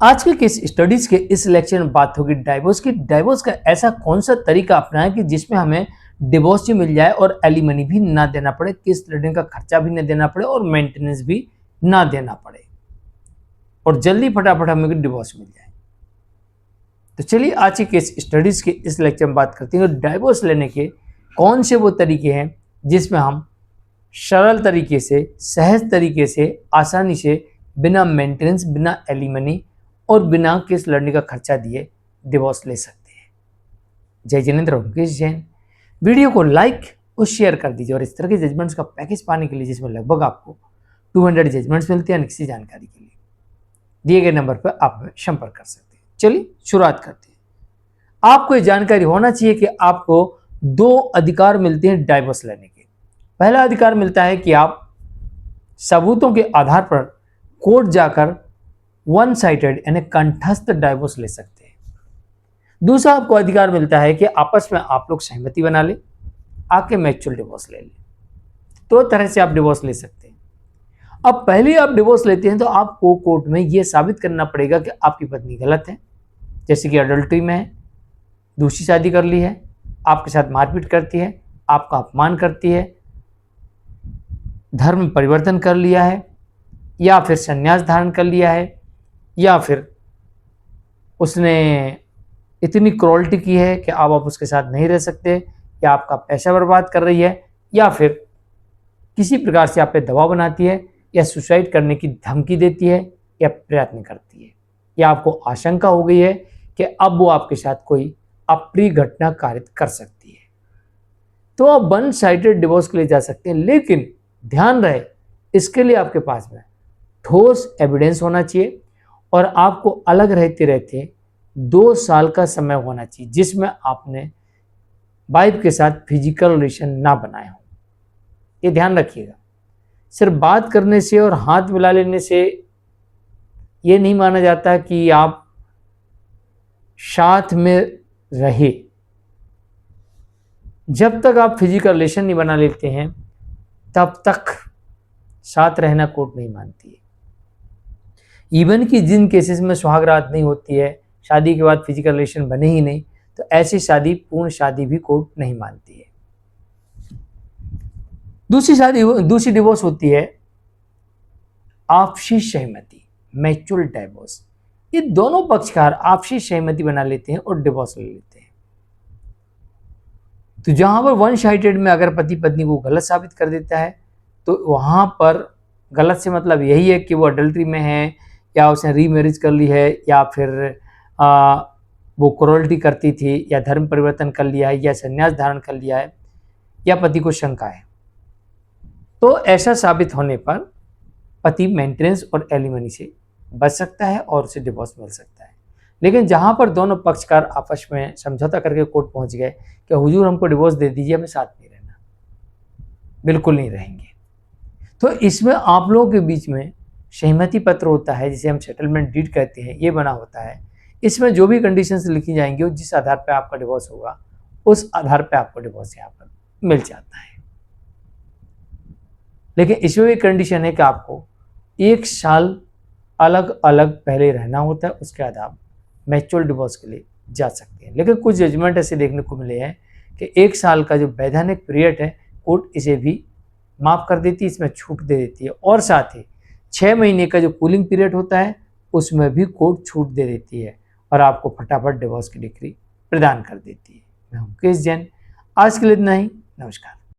आज के case studies के इस लेक्चर में बात होगी डाइवोर्स की। डाइवोर्स का ऐसा कौन सा तरीका अपनाएं कि जिसमें हमें डिवोर्स भी मिल जाए और एलिमनी भी ना देना पड़े, केस लड़ने का खर्चा भी ना देना पड़े और मेंटेनेंस भी ना देना पड़े और जल्दी फटाफट हमें डिवोर्स मिल जाए। तो चलिए आज के केस स्टडीज के इस लेक्चर में बात करते हैं डाइवोर्स लेने के कौन से वो तरीके हैं जिसमें हम सरल तरीके से, सहज तरीके से, आसानी से, बिना मेंटेनेंस, बिना एलिमनी और बिना केस लड़ने का खर्चा दिए डिवोर्स ले सकते हैं। जय जिनेंद्र, मुकेश जैन। वीडियो को लाइक और शेयर कर दीजिए और इस तरह के जजमेंट्स का पैकेज पाने के लिए जिसमें लगभग आपको 200 जजमेंट्स मिलते हैं, किसी जानकारी के लिए दिए गए नंबर पर आप संपर्क कर सकते हैं। चलिए शुरुआत करते हैं। आपको ये जानकारी होना चाहिए कि आपको 2 अधिकार मिलते हैं डाइवोर्स लेने के। पहला अधिकार मिलता है कि आप सबूतों के आधार पर कोर्ट जाकर वन साइडेड यानी कंठस्थ डाइवोर्स ले सकते हैं। दूसरा आपको अधिकार मिलता है कि आपस में आप लोग सहमति बना ले, आके म्यूचुअल डिवोर्स ले ले। 2 तरह से आप डिवोर्स ले सकते हैं। अब पहले आप डिवोर्स लेते हैं तो आपको कोर्ट में यह साबित करना पड़ेगा कि आपकी पत्नी गलत है, जैसे कि अडल्ट्री में है, दूसरी शादी कर ली है, आपके साथ मारपीट करती है, आपका अपमान करती है, धर्म परिवर्तन कर लिया है, या फिर संन्यास धारण कर लिया है, या फिर उसने इतनी क्रूरल्टी की है कि अब आप उसके साथ नहीं रह सकते, या आपका पैसा बर्बाद कर रही है, या फिर किसी प्रकार से आप पे दबाव बनाती है, या सुसाइड करने की धमकी देती है, या प्रयत्न करती है, या आपको आशंका हो गई है कि अब वो आपके साथ कोई अप्रिय घटना कारित कर सकती है, तो आप वन साइडेड डिवोर्स के लिए जा सकते हैं। लेकिन ध्यान रहे, इसके लिए आपके पास में ठोस एविडेंस होना चाहिए और आपको अलग रहते रहते 2 साल का समय होना चाहिए जिसमें आपने वाइफ के साथ फिजिकल रिलेशन ना बनाए हो। ये ध्यान रखिएगा। सिर्फ बात करने से और हाथ मिला लेने से ये नहीं माना जाता कि आप साथ में रहे। जब तक आप फिजिकल रिलेशन नहीं बना लेते हैं तब तक साथ रहना कोर्ट नहीं मानती है। इवन कि जिन केसेस में सुहागरात नहीं होती है, शादी के बाद फिजिकल रिलेशन बने ही नहीं, तो ऐसी शादी पूर्ण शादी भी कोर्ट नहीं मानती है। दूसरी डिवोर्स होती है आपसी सहमति, म्यूचुअल डिवोर्स। ये दोनों पक्षकार आपसी सहमति बना लेते हैं और डिवोर्स ले लेते हैं। तो जहां पर वन साइडेड में अगर पति पत्नी को गलत साबित कर देता है तो वहां पर गलत से मतलब यही है कि वो अडल्ट्री में है, या उसने रीमैरिज कर ली है, या फिर वो क्रूरल्टी करती थी, या धर्म परिवर्तन कर लिया है, या संन्यास धारण कर लिया है, या पति को शंका है। तो ऐसा साबित होने पर पति मेंटेनेंस और एलिमनी से बच सकता है और उसे डिवोर्स मिल सकता है। लेकिन जहां पर दोनों पक्षकार आपस में समझौता करके कोर्ट पहुंच गए कि हुजूर हमको डिवोर्स दे दीजिए, हमें साथ नहीं रहना, बिल्कुल नहीं रहेंगे, तो इसमें आप लोगों के बीच में सहमति पत्र होता है जिसे हम सेटलमेंट डीड कहते हैं, ये बना होता है। इसमें जो भी कंडीशंस लिखी जाएंगी और जिस आधार पर आपका डिवोर्स होगा उस आधार पर आपको डिवोर्स यहाँ पर मिल जाता है। लेकिन इसमें भी कंडीशन है कि आपको 1 साल अलग अलग पहले रहना होता है, उसके बाद आप म्यूचुअल डिवोर्स के लिए जा सकते हैं। लेकिन कुछ जजमेंट ऐसे देखने को मिले हैं कि 1 साल का जो वैधानिक पीरियड है कोर्ट इसे भी माफ़ कर देती है, इसमें छूट दे देती है, और साथ ही 6 महीने का जो कूलिंग पीरियड होता है उसमें भी कोर्ट छूट दे देती है और आपको फटाफट डिवोर्स की डिक्री प्रदान कर देती है। मैं मुकेश जैन, आज के लिए इतना ही। नमस्कार।